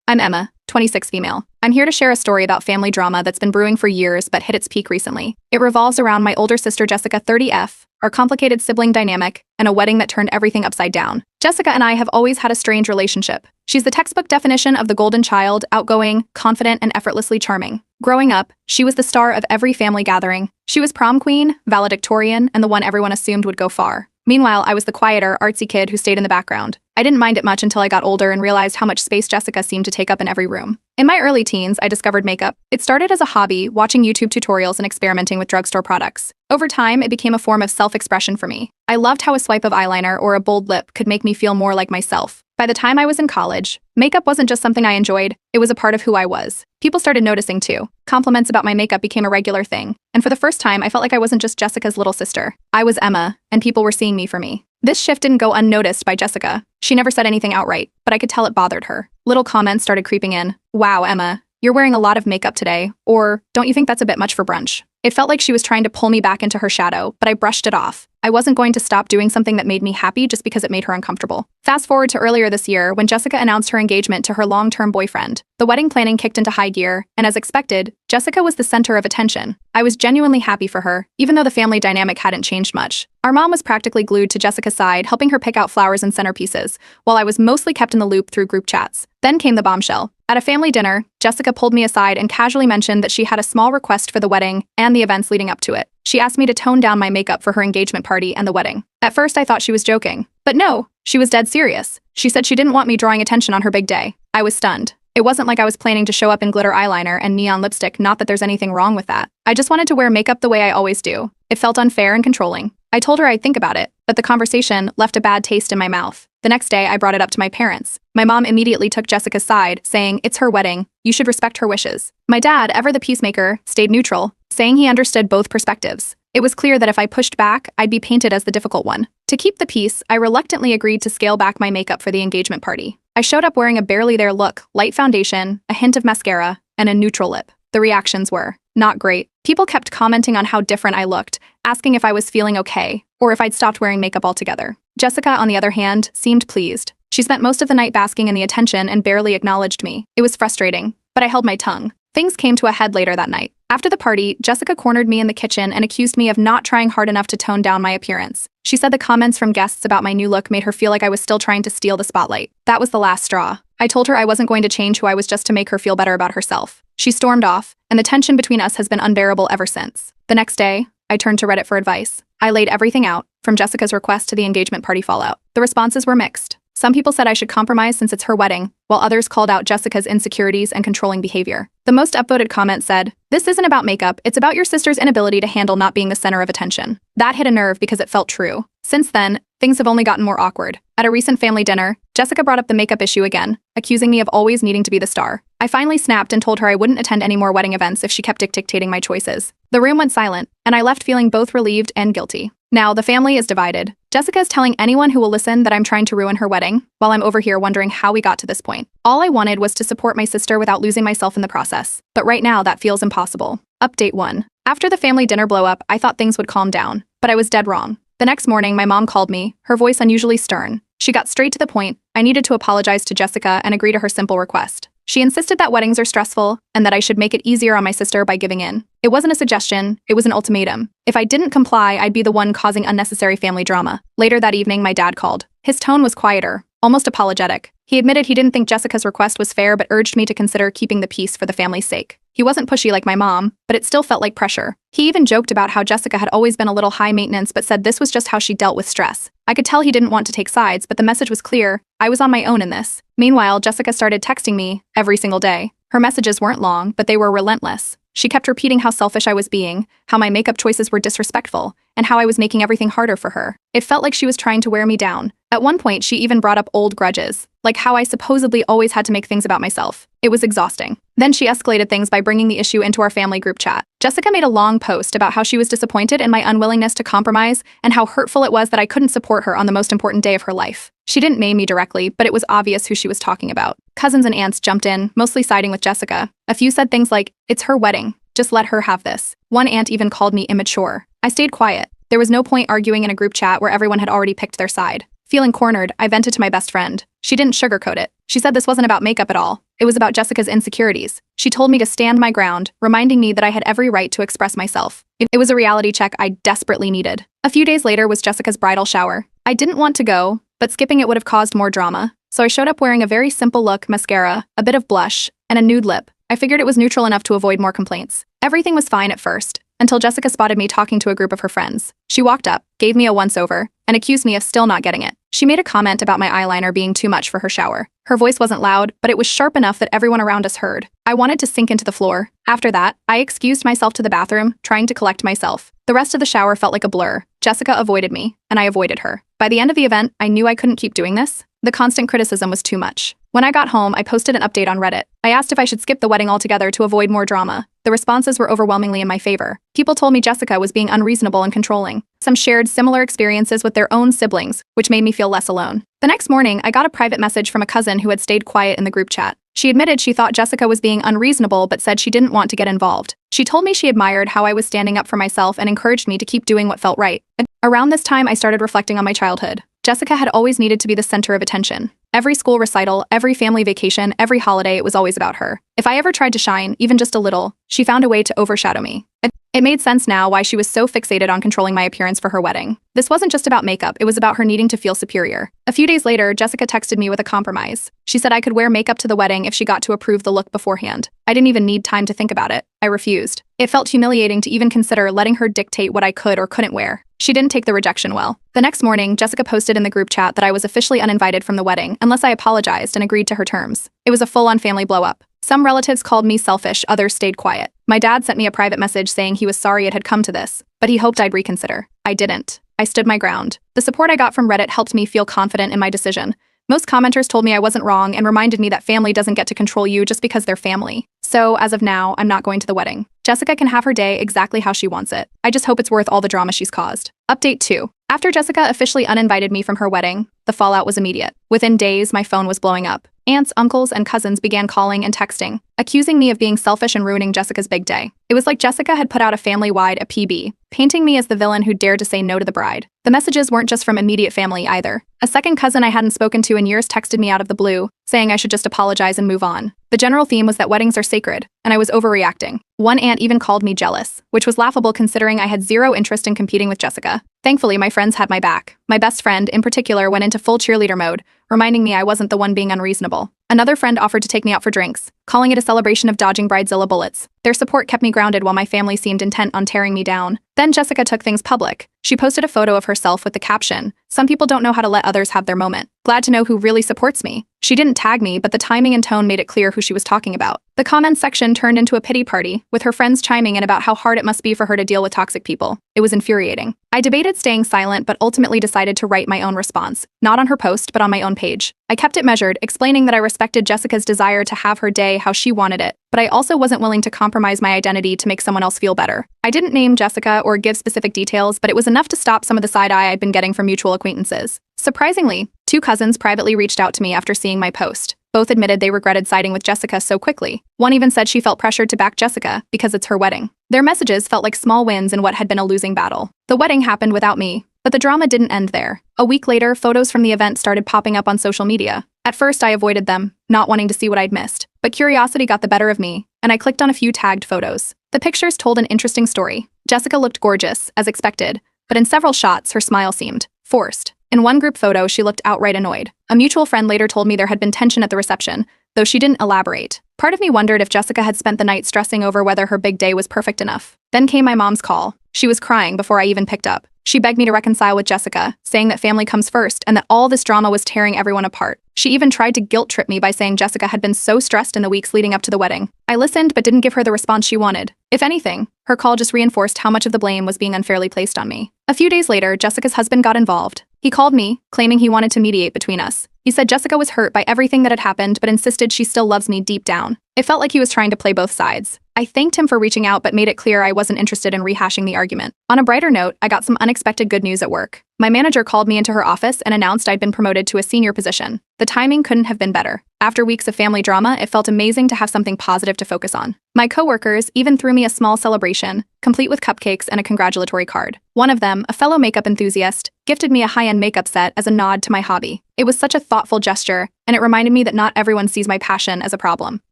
I'm Emma, 26 female. I'm here to share a story about family drama that's been brewing for years but hit its peak recently. It revolves around my older sister Jessica, 30F, our complicated sibling dynamic, and a wedding that turned everything upside down. Jessica and I have always had a strange relationship. She's the textbook definition of the golden child, outgoing, confident, and effortlessly charming. Growing up, she was the star of every family gathering. She was prom queen, valedictorian, and the one everyone assumed would go far. Meanwhile, I was the quieter, artsy kid who stayed in the background. I didn't mind it much until I got older and realized how much space Jessica seemed to take up in every room. In my early teens, I discovered makeup. It started as a hobby, watching YouTube tutorials and experimenting with drugstore products. Over time, it became a form of self-expression for me. I loved how a swipe of eyeliner or a bold lip could make me feel more like myself. By the time I was in college, makeup wasn't just something I enjoyed, it was a part of who I was. People started noticing too. Compliments about my makeup became a regular thing. And for the first time, I felt like I wasn't just Jessica's little sister. I was Emma, and people were seeing me for me. This shift didn't go unnoticed by Jessica. She never said anything outright, but I could tell it bothered her. Little comments started creeping in. Wow, Emma, you're wearing a lot of makeup today. Or, don't you think that's a bit much for brunch? It felt like she was trying to pull me back into her shadow, but I brushed it off. I wasn't going to stop doing something that made me happy just because it made her uncomfortable. Fast forward to earlier this year when Jessica announced her engagement to her long-term boyfriend. The wedding planning kicked into high gear, and as expected, Jessica was the center of attention. I was genuinely happy for her, even though the family dynamic hadn't changed much. Our mom was practically glued to Jessica's side, helping her pick out flowers and centerpieces, while I was mostly kept in the loop through group chats. Then came the bombshell. At a family dinner, Jessica pulled me aside and casually mentioned that she had a small request for the wedding and the events leading up to it. She asked me to tone down my makeup for her engagement party and the wedding. At first, I thought she was joking. But no, she was dead serious. She said she didn't want me drawing attention on her big day. I was stunned. It wasn't like I was planning to show up in glitter eyeliner and neon lipstick, not that there's anything wrong with that. I just wanted to wear makeup the way I always do. It felt unfair and controlling. I told her I'd think about it, but the conversation left a bad taste in my mouth. The next day, I brought it up to my parents. My mom immediately took Jessica's side, saying, "It's her wedding. You should respect her wishes." My dad, ever the peacemaker, stayed neutral, saying he understood both perspectives. It was clear that if I pushed back, I'd be painted as the difficult one. To keep the peace, I reluctantly agreed to scale back my makeup for the engagement party. I showed up wearing a barely there look, light foundation, a hint of mascara, and a neutral lip. The reactions were not great. People kept commenting on how different I looked, asking if I was feeling okay, or if I'd stopped wearing makeup altogether. Jessica, on the other hand, seemed pleased. She spent most of the night basking in the attention and barely acknowledged me. It was frustrating, but I held my tongue. Things came to a head later that night. After the party, Jessica cornered me in the kitchen and accused me of not trying hard enough to tone down my appearance. She said the comments from guests about my new look made her feel like I was still trying to steal the spotlight. That was the last straw. I told her I wasn't going to change who I was just to make her feel better about herself. She stormed off, and the tension between us has been unbearable ever since. The next day, I turned to Reddit for advice. I laid everything out, from Jessica's request to the engagement party fallout. The responses were mixed. Some people said I should compromise since it's her wedding, while others called out Jessica's insecurities and controlling behavior. The most upvoted comment said, "This isn't about makeup, it's about your sister's inability to handle not being the center of attention." That hit a nerve because it felt true. Since then, things have only gotten more awkward. At a recent family dinner, Jessica brought up the makeup issue again, accusing me of always needing to be the star. I finally snapped and told her I wouldn't attend any more wedding events if she kept dictating my choices. The room went silent, and I left feeling both relieved and guilty. Now, the family is divided. Jessica is telling anyone who will listen that I'm trying to ruin her wedding, while I'm over here wondering how we got to this point. All I wanted was to support my sister without losing myself in the process. But right now, that feels impossible. Update 1. After the family dinner blow-up, I thought things would calm down, but I was dead wrong. The next morning, my mom called me, her voice unusually stern. She got straight to the point. I needed to apologize to Jessica and agree to her simple request. She insisted that weddings are stressful and that I should make it easier on my sister by giving in. It wasn't a suggestion, it was an ultimatum. If I didn't comply, I'd be the one causing unnecessary family drama. Later that evening, my dad called. His tone was quieter, almost apologetic. He admitted he didn't think Jessica's request was fair but urged me to consider keeping the peace for the family's sake. He wasn't pushy like my mom, but it still felt like pressure. He even joked about how Jessica had always been a little high maintenance but said this was just how she dealt with stress. I could tell he didn't want to take sides, but the message was clear. I was on my own in this. Meanwhile, Jessica started texting me every single day. Her messages weren't long, but they were relentless. She kept repeating how selfish I was being, how my makeup choices were disrespectful, and how I was making everything harder for her. It felt like she was trying to wear me down. At one point, she even brought up old grudges, like how I supposedly always had to make things about myself. It was exhausting. Then she escalated things by bringing the issue into our family group chat. Jessica made a long post about how she was disappointed in my unwillingness to compromise and how hurtful it was that I couldn't support her on the most important day of her life. She didn't name me directly, but it was obvious who she was talking about. Cousins and aunts jumped in, mostly siding with Jessica. A few said things like, "It's her wedding. Just let her have this." One aunt even called me immature. I stayed quiet. There was no point arguing in a group chat where everyone had already picked their side. Feeling cornered, I vented to my best friend. She didn't sugarcoat it. She said this wasn't about makeup at all. It was about Jessica's insecurities. She told me to stand my ground, reminding me that I had every right to express myself. It was a reality check I desperately needed. A few days later was Jessica's bridal shower. I didn't want to go, but skipping it would have caused more drama. So I showed up wearing a very simple look, mascara, a bit of blush, and a nude lip. I figured it was neutral enough to avoid more complaints. Everything was fine at first, until Jessica spotted me talking to a group of her friends. She walked up, gave me a once-over, and accused me of still not getting it. She made a comment about my eyeliner being too much for her shower. Her voice wasn't loud, but it was sharp enough that everyone around us heard. I wanted to sink into the floor. After that, I excused myself to the bathroom, trying to collect myself. The rest of the shower felt like a blur. Jessica avoided me, and I avoided her. By the end of the event, I knew I couldn't keep doing this. The constant criticism was too much. When I got home, I posted an update on Reddit. I asked if I should skip the wedding altogether to avoid more drama. The responses were overwhelmingly in my favor. People told me Jessica was being unreasonable and controlling. Some shared similar experiences with their own siblings, which made me feel less alone. The next morning, I got a private message from a cousin who had stayed quiet in the group chat. She admitted she thought Jessica was being unreasonable but said she didn't want to get involved. She told me she admired how I was standing up for myself and encouraged me to keep doing what felt right. Around this time, I started reflecting on my childhood. Jessica had always needed to be the center of attention. Every school recital, every family vacation, every holiday, it was always about her. If I ever tried to shine, even just a little, she found a way to overshadow me. It made sense now why she was so fixated on controlling my appearance for her wedding. This wasn't just about makeup, it was about her needing to feel superior. A few days later, Jessica texted me with a compromise. She said I could wear makeup to the wedding if she got to approve the look beforehand. I didn't even need time to think about it. I refused. It felt humiliating to even consider letting her dictate what I could or couldn't wear. She didn't take the rejection well. The next morning, Jessica posted in the group chat that I was officially uninvited from the wedding unless I apologized and agreed to her terms. It was a full-on family blow-up. Some relatives called me selfish, others stayed quiet. My dad sent me a private message saying he was sorry it had come to this, but he hoped I'd reconsider. I didn't. I stood my ground. The support I got from Reddit helped me feel confident in my decision. Most commenters told me I wasn't wrong and reminded me that family doesn't get to control you just because they're family. So, as of now, I'm not going to the wedding. Jessica can have her day exactly how she wants it. I just hope it's worth all the drama she's caused. Update 2. After Jessica officially uninvited me from her wedding, the fallout was immediate. Within days, my phone was blowing up. Aunts, uncles, and cousins began calling and texting, accusing me of being selfish and ruining Jessica's big day. It was like Jessica had put out a family-wide PB, painting me as the villain who dared to say no to the bride. The messages weren't just from immediate family either. A second cousin I hadn't spoken to in years texted me out of the blue, saying I should just apologize and move on. The general theme was that weddings are sacred, and I was overreacting. One aunt even called me jealous, which was laughable considering I had zero interest in competing with Jessica. Thankfully, my friends had my back. My best friend, in particular, went into full cheerleader mode, reminding me I wasn't the one being unreasonable. Another friend offered to take me out for drinks, calling it a celebration of dodging bridezilla bullets. Their support kept me grounded while my family seemed intent on tearing me down. Then Jessica took things public. She posted a photo of herself with the caption, "Some people don't know how to let others have their moment. Glad to know who really supports me." She didn't tag me, but the timing and tone made it clear who she was talking about. The comments section turned into a pity party, with her friends chiming in about how hard it must be for her to deal with toxic people. It was infuriating. I debated staying silent, but ultimately decided to write my own response, not on her post, but on my own page. I kept it measured, explaining that I respected Jessica's desire to have her day how she wanted it, but I also wasn't willing to compromise my identity to make someone else feel better. I didn't name Jessica or give specific details, but it was enough to stop some of the side-eye I'd been getting from mutual acquaintances. Surprisingly, 2 cousins privately reached out to me after seeing my post. Both admitted they regretted siding with Jessica so quickly. One even said she felt pressured to back Jessica because it's her wedding. Their messages felt like small wins in what had been a losing battle. The wedding happened without me, but the drama didn't end there. A week later, photos from the event started popping up on social media. At first, I avoided them, not wanting to see what I'd missed. But curiosity got the better of me, and I clicked on a few tagged photos. The pictures told an interesting story. Jessica looked gorgeous, as expected, but in several shots, her smile seemed forced. In one group photo, she looked outright annoyed. A mutual friend later told me there had been tension at the reception, though she didn't elaborate. Part of me wondered if Jessica had spent the night stressing over whether her big day was perfect enough. Then came my mom's call. She was crying before I even picked up. She begged me to reconcile with Jessica, saying that family comes first and that all this drama was tearing everyone apart. She even tried to guilt-trip me by saying Jessica had been so stressed in the weeks leading up to the wedding. I listened but didn't give her the response she wanted. If anything, her call just reinforced how much of the blame was being unfairly placed on me. A few days later, Jessica's husband got involved. He called me, claiming he wanted to mediate between us. He said Jessica was hurt by everything that had happened but insisted she still loves me deep down. It felt like he was trying to play both sides. I thanked him for reaching out but made it clear I wasn't interested in rehashing the argument. On a brighter note, I got some unexpected good news at work. My manager called me into her office and announced I'd been promoted to a senior position. The timing couldn't have been better. After weeks of family drama, it felt amazing to have something positive to focus on. My coworkers even threw me a small celebration, complete with cupcakes and a congratulatory card. One of them, a fellow makeup enthusiast, gifted me a high-end makeup set as a nod to my hobby. It was such a thoughtful gesture, and it reminded me that not everyone sees my passion as a problem.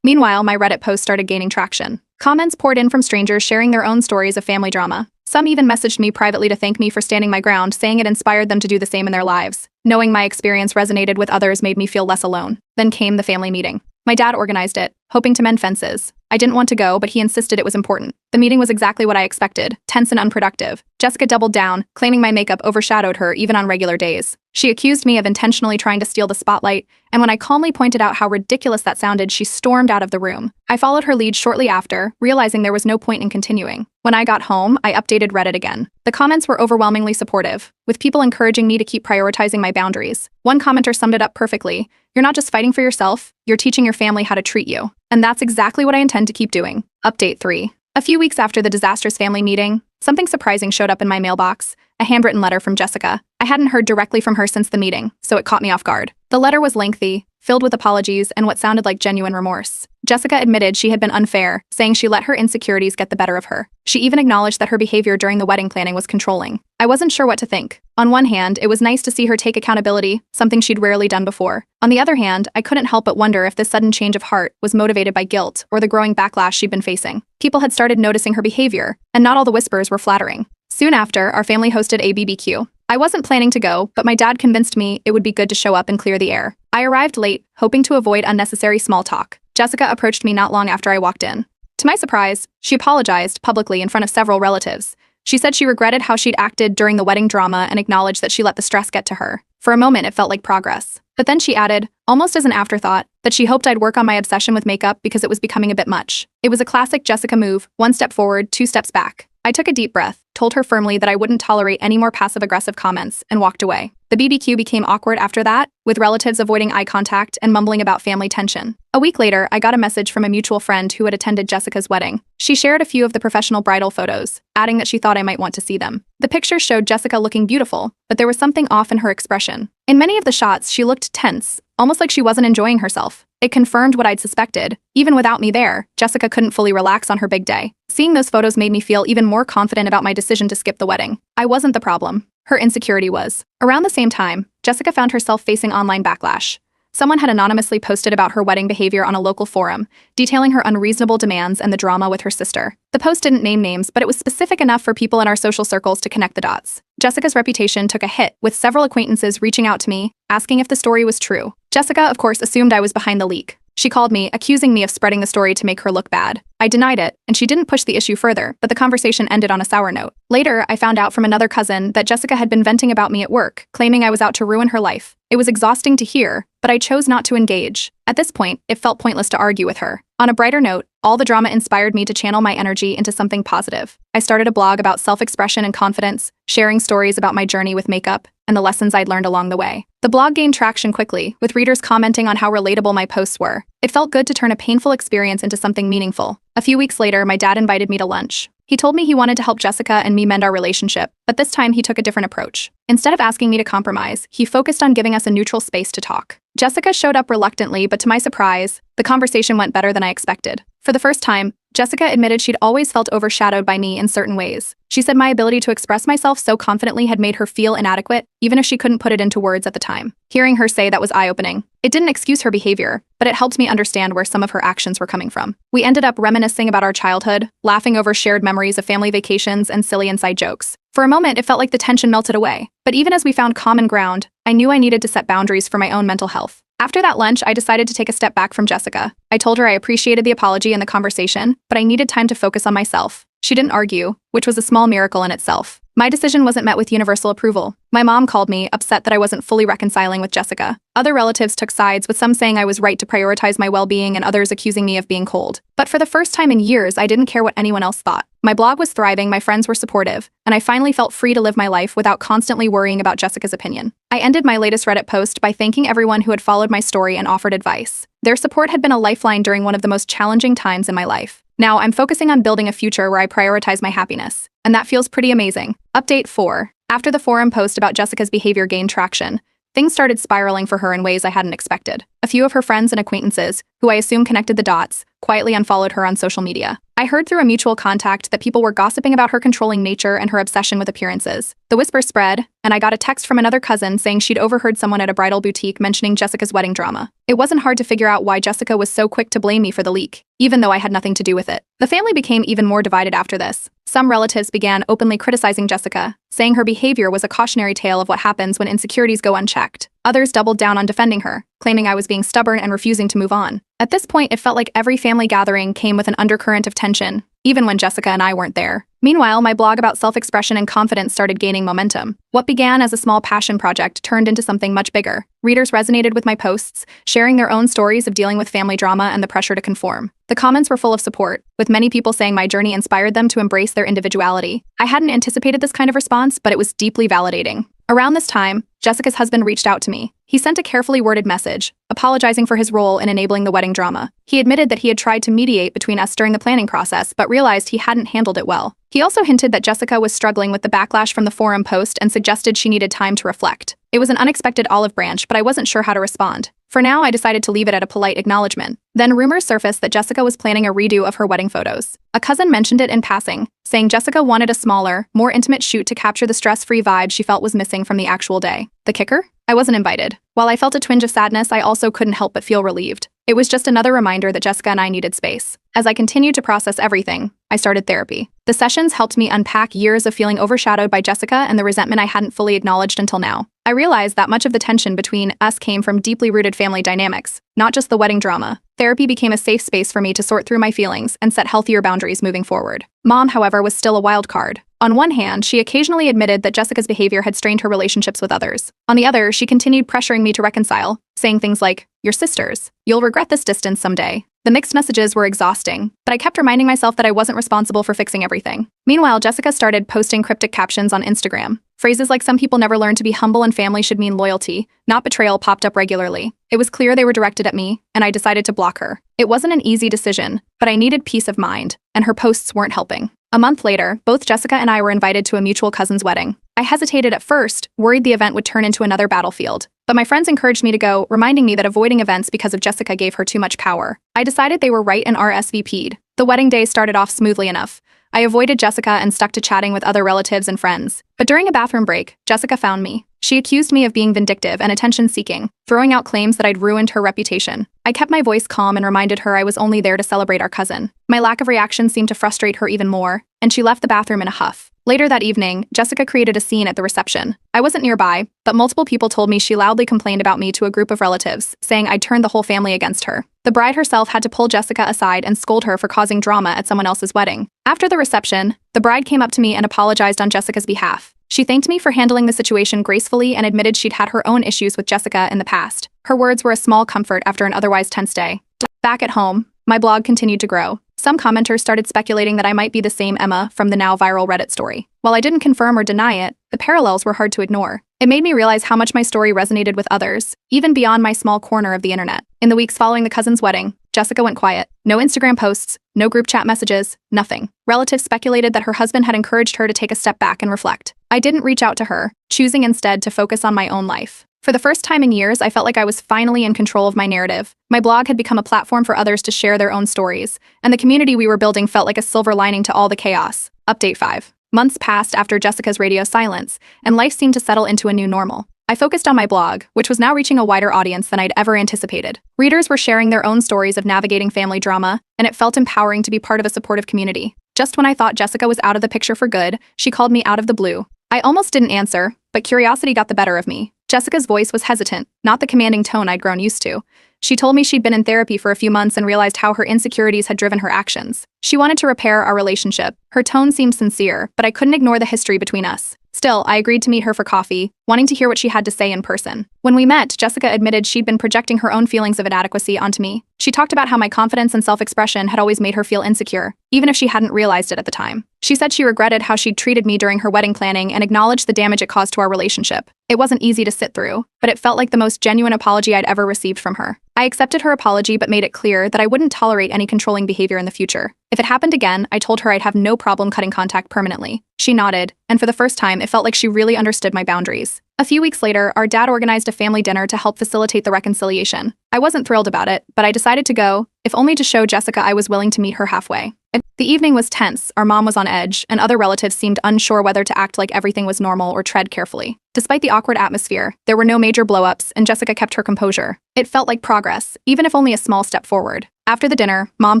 Meanwhile, my Reddit post started gaining traction. Comments poured in from strangers sharing their own stories of family drama. Some even messaged me privately to thank me for standing my ground, saying it inspired them to do the same in their lives. Knowing my experience resonated with others made me feel less alone. Then came the family meeting. My dad organized it, hoping to mend fences. I didn't want to go, but he insisted it was important. The meeting was exactly what I expected, tense and unproductive. Jessica doubled down, claiming my makeup overshadowed her even on regular days. She accused me of intentionally trying to steal the spotlight, and when I calmly pointed out how ridiculous that sounded, she stormed out of the room. I followed her lead shortly after, realizing there was no point in continuing. When I got home, I updated Reddit again. The comments were overwhelmingly supportive, with people encouraging me to keep prioritizing my boundaries. One commenter summed it up perfectly. "You're not just fighting for yourself, you're teaching your family how to treat you." And that's exactly what I intend to keep doing. Update 3. A few weeks after the disastrous family meeting, something surprising showed up in my mailbox, a handwritten letter from Jessica. I hadn't heard directly from her since the meeting, so it caught me off guard. The letter was lengthy, filled with apologies and what sounded like genuine remorse. Jessica admitted she had been unfair, saying she let her insecurities get the better of her. She even acknowledged that her behavior during the wedding planning was controlling. I wasn't sure what to think. On one hand, it was nice to see her take accountability, something she'd rarely done before. On the other hand, I couldn't help but wonder if this sudden change of heart was motivated by guilt or the growing backlash she'd been facing. People had started noticing her behavior, and not all the whispers were flattering. Soon after, our family hosted a BBQ. I wasn't planning to go, but my dad convinced me it would be good to show up and clear the air. I arrived late, hoping to avoid unnecessary small talk. Jessica approached me not long after I walked in. To my surprise, she apologized publicly in front of several relatives. She said she regretted how she'd acted during the wedding drama and acknowledged that she let the stress get to her. For a moment, it felt like progress. But then she added, almost as an afterthought, that she hoped I'd work on my obsession with makeup because it was becoming a bit much. It was a classic Jessica move, one step forward, two steps back. I took a deep breath, told her firmly that I wouldn't tolerate any more passive-aggressive comments, and walked away. The BBQ became awkward after that, with relatives avoiding eye contact and mumbling about family tension. A week later, I got a message from a mutual friend who had attended Jessica's wedding. She shared a few of the professional bridal photos, adding that she thought I might want to see them. The pictures showed Jessica looking beautiful, but there was something off in her expression. In many of the shots, she looked tense, almost like she wasn't enjoying herself. It confirmed what I'd suspected. Even without me there, Jessica couldn't fully relax on her big day. Seeing those photos made me feel even more confident about my decision to skip the wedding. I wasn't the problem. Her insecurity was. Around the same time, Jessica found herself facing online backlash. Someone had anonymously posted about her wedding behavior on a local forum, detailing her unreasonable demands and the drama with her sister. The post didn't name names, but it was specific enough for people in our social circles to connect the dots. Jessica's reputation took a hit, with several acquaintances reaching out to me, asking if the story was true. Jessica, of course, assumed I was behind the leak. She called me, accusing me of spreading the story to make her look bad. I denied it, and she didn't push the issue further, but the conversation ended on a sour note. Later, I found out from another cousin that Jessica had been venting about me at work, claiming I was out to ruin her life. It was exhausting to hear, but I chose not to engage. At this point, it felt pointless to argue with her. On a brighter note, all the drama inspired me to channel my energy into something positive. I started a blog about self-expression and confidence, sharing stories about my journey with makeup and the lessons I'd learned along the way. The blog gained traction quickly, with readers commenting on how relatable my posts were. It felt good to turn a painful experience into something meaningful. A few weeks later, my dad invited me to lunch. He told me he wanted to help Jessica and me mend our relationship, but this time he took a different approach. Instead of asking me to compromise, he focused on giving us a neutral space to talk. Jessica showed up reluctantly, but to my surprise, the conversation went better than I expected. For the first time, Jessica admitted she'd always felt overshadowed by me in certain ways. She said my ability to express myself so confidently had made her feel inadequate, even if she couldn't put it into words at the time. Hearing her say that was eye-opening. It didn't excuse her behavior, but it helped me understand where some of her actions were coming from. We ended up reminiscing about our childhood, laughing over shared memories of family vacations and silly inside jokes. For a moment, it felt like the tension melted away. But even as we found common ground, I knew I needed to set boundaries for my own mental health. After that lunch, I decided to take a step back from Jessica. I told her I appreciated the apology and the conversation, but I needed time to focus on myself. She didn't argue, which was a small miracle in itself. My decision wasn't met with universal approval. My mom called me, upset that I wasn't fully reconciling with Jessica. Other relatives took sides, with some saying I was right to prioritize my well-being and others accusing me of being cold. But for the first time in years, I didn't care what anyone else thought. My blog was thriving, my friends were supportive, and I finally felt free to live my life without constantly worrying about Jessica's opinion. I ended my latest Reddit post by thanking everyone who had followed my story and offered advice. Their support had been a lifeline during one of the most challenging times in my life. Now, I'm focusing on building a future where I prioritize my happiness, and that feels pretty amazing. Update 4. After the forum post about Jessica's behavior gained traction, things started spiraling for her in ways I hadn't expected. A few of her friends and acquaintances, who I assume connected the dots, quietly unfollowed her on social media. I heard through a mutual contact that people were gossiping about her controlling nature and her obsession with appearances. The whisper spread, and I got a text from another cousin saying she'd overheard someone at a bridal boutique mentioning Jessica's wedding drama. It wasn't hard to figure out why Jessica was so quick to blame me for the leak, even though I had nothing to do with it. The family became even more divided after this. Some relatives began openly criticizing Jessica, saying her behavior was a cautionary tale of what happens when insecurities go unchecked. Others doubled down on defending her, claiming I was being stubborn and refusing to move on. At this point, it felt like every family gathering came with an undercurrent of tension, even when Jessica and I weren't there. Meanwhile, my blog about self-expression and confidence started gaining momentum. What began as a small passion project turned into something much bigger. Readers resonated with my posts, sharing their own stories of dealing with family drama and the pressure to conform. The comments were full of support, with many people saying my journey inspired them to embrace their individuality. I hadn't anticipated this kind of response, but it was deeply validating. Around this time, Jessica's husband reached out to me. He sent a carefully worded message, apologizing for his role in enabling the wedding drama. He admitted that he had tried to mediate between us during the planning process, but realized he hadn't handled it well. He also hinted that Jessica was struggling with the backlash from the forum post and suggested she needed time to reflect. It was an unexpected olive branch, but I wasn't sure how to respond. For now, I decided to leave it at a polite acknowledgement. Then rumors surfaced that Jessica was planning a redo of her wedding photos. A cousin mentioned it in passing, saying Jessica wanted a smaller, more intimate shoot to capture the stress-free vibe she felt was missing from the actual day. The kicker? I wasn't invited. While I felt a twinge of sadness, I also couldn't help but feel relieved. It was just another reminder that Jessica and I needed space. As I continued to process everything, I started therapy. The sessions helped me unpack years of feeling overshadowed by Jessica and the resentment I hadn't fully acknowledged until now. I realized that much of the tension between us came from deeply rooted family dynamics, not just the wedding drama. Therapy became a safe space for me to sort through my feelings and set healthier boundaries moving forward. Mom, however, was still a wild card. On one hand, she occasionally admitted that Jessica's behavior had strained her relationships with others. On the other, she continued pressuring me to reconcile, saying things like, "You're sisters. You'll regret this distance someday." The mixed messages were exhausting, but I kept reminding myself that I wasn't responsible for fixing everything. Meanwhile, Jessica started posting cryptic captions on Instagram. Phrases like "some people never learn to be humble and family should mean loyalty, not betrayal" popped up regularly. It was clear they were directed at me, and I decided to block her. It wasn't an easy decision, but I needed peace of mind, and her posts weren't helping. A month later, both Jessica and I were invited to a mutual cousin's wedding. I hesitated at first, worried the event would turn into another battlefield. But my friends encouraged me to go, reminding me that avoiding events because of Jessica gave her too much power. I decided they were right and RSVP'd. The wedding day started off smoothly enough. I avoided Jessica and stuck to chatting with other relatives and friends. But during a bathroom break, Jessica found me. She accused me of being vindictive and attention-seeking, throwing out claims that I'd ruined her reputation. I kept my voice calm and reminded her I was only there to celebrate our cousin. My lack of reaction seemed to frustrate her even more, and she left the bathroom in a huff. Later that evening, Jessica created a scene at the reception. I wasn't nearby, but multiple people told me she loudly complained about me to a group of relatives, saying I'd turned the whole family against her. The bride herself had to pull Jessica aside and scold her for causing drama at someone else's wedding. After the reception, the bride came up to me and apologized on Jessica's behalf. She thanked me for handling the situation gracefully and admitted she'd had her own issues with Jessica in the past. Her words were a small comfort after an otherwise tense day. Back at home, my blog continued to grow. Some commenters started speculating that I might be the same Emma from the now viral Reddit story. While I didn't confirm or deny it, the parallels were hard to ignore. It made me realize how much my story resonated with others, even beyond my small corner of the internet. In the weeks following the cousin's wedding, Jessica went quiet. No Instagram posts, no group chat messages, nothing. Relatives speculated that her husband had encouraged her to take a step back and reflect. I didn't reach out to her, choosing instead to focus on my own life. For the first time in years, I felt like I was finally in control of my narrative. My blog had become a platform for others to share their own stories, and the community we were building felt like a silver lining to all the chaos. Update 5. Months passed after Jessica's radio silence, and life seemed to settle into a new normal. I focused on my blog, which was now reaching a wider audience than I'd ever anticipated. Readers were sharing their own stories of navigating family drama, and it felt empowering to be part of a supportive community. Just when I thought Jessica was out of the picture for good, she called me out of the blue. I almost didn't answer, but curiosity got the better of me. Jessica's voice was hesitant, not the commanding tone I'd grown used to. She told me she'd been in therapy for a few months and realized how her insecurities had driven her actions. She wanted to repair our relationship. Her tone seemed sincere, but I couldn't ignore the history between us. Still, I agreed to meet her for coffee, wanting to hear what she had to say in person. When we met, Jessica admitted she'd been projecting her own feelings of inadequacy onto me. She talked about how my confidence and self-expression had always made her feel insecure, even if she hadn't realized it at the time. She said she regretted how she'd treated me during her wedding planning and acknowledged the damage it caused to our relationship. It wasn't easy to sit through, but it felt like the most genuine apology I'd ever received from her. I accepted her apology but made it clear that I wouldn't tolerate any controlling behavior in the future. If it happened again, I told her I'd have no problem cutting contact permanently. She nodded, and for the first time, it felt like she really understood my boundaries. A few weeks later, our dad organized a family dinner to help facilitate the reconciliation. I wasn't thrilled about it, but I decided to go, if only to show Jessica I was willing to meet her halfway. The evening was tense, our mom was on edge, and other relatives seemed unsure whether to act like everything was normal or tread carefully. Despite the awkward atmosphere, there were no major blow-ups, and Jessica kept her composure. It felt like progress, even if only a small step forward. After the dinner, Mom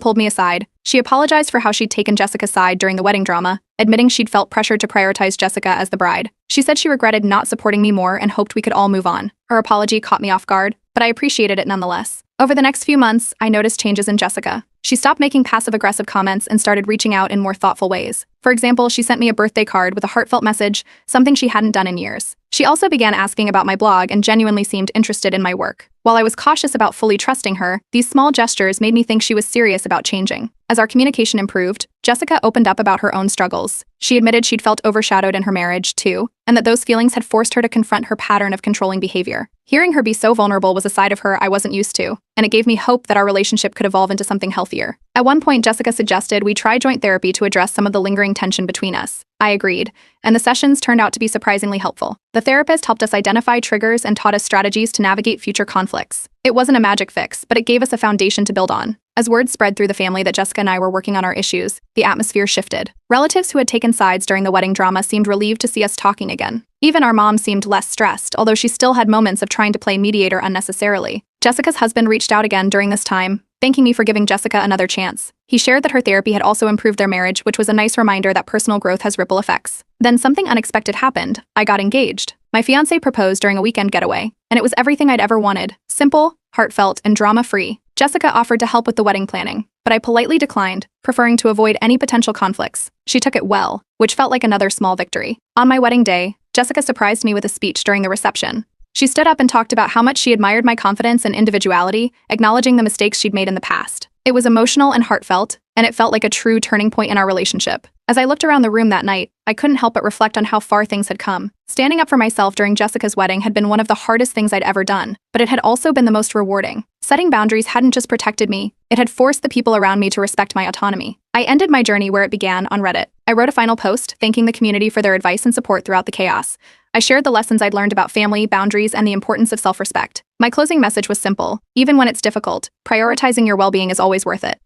pulled me aside. She apologized for how she'd taken Jessica's side during the wedding drama, admitting she'd felt pressured to prioritize Jessica as the bride. She said she regretted not supporting me more and hoped we could all move on. Her apology caught me off guard, but I appreciated it nonetheless. Over the next few months, I noticed changes in Jessica. She stopped making passive-aggressive comments and started reaching out in more thoughtful ways. For example, she sent me a birthday card with a heartfelt message, something she hadn't done in years. She also began asking about my blog and genuinely seemed interested in my work. While I was cautious about fully trusting her, these small gestures made me think she was serious about changing. As our communication improved, Jessica opened up about her own struggles. She admitted she'd felt overshadowed in her marriage, too, and that those feelings had forced her to confront her pattern of controlling behavior. Hearing her be so vulnerable was a side of her I wasn't used to, and it gave me hope that our relationship could evolve into something healthier. At one point, Jessica suggested we try joint therapy to address some of the lingering tension between us. I agreed, and the sessions turned out to be surprisingly helpful. The therapist helped us identify triggers and taught us strategies to navigate future conflicts. It wasn't a magic fix, but it gave us a foundation to build on. As word spread through the family that Jessica and I were working on our issues, the atmosphere shifted. Relatives who had taken sides during the wedding drama seemed relieved to see us talking again. Even our mom seemed less stressed, although she still had moments of trying to play mediator unnecessarily. Jessica's husband reached out again during this time, thanking me for giving Jessica another chance. He shared that her therapy had also improved their marriage, which was a nice reminder that personal growth has ripple effects. Then something unexpected happened. I got engaged. My fiancé proposed during a weekend getaway, and it was everything I'd ever wanted. Simple, heartfelt, and drama-free. Jessica offered to help with the wedding planning, but I politely declined, preferring to avoid any potential conflicts. She took it well, which felt like another small victory. On my wedding day, Jessica surprised me with a speech during the reception. She stood up and talked about how much she admired my confidence and individuality, acknowledging the mistakes she'd made in the past. It was emotional and heartfelt, and it felt like a true turning point in our relationship. As I looked around the room that night, I couldn't help but reflect on how far things had come. Standing up for myself during Jessica's wedding had been one of the hardest things I'd ever done, but it had also been the most rewarding. Setting boundaries hadn't just protected me, it had forced the people around me to respect my autonomy. I ended my journey where it began, on Reddit. I wrote a final post, thanking the community for their advice and support throughout the chaos. I shared the lessons I'd learned about family, boundaries, and the importance of self-respect. My closing message was simple. Even when it's difficult, prioritizing your well-being is always worth it.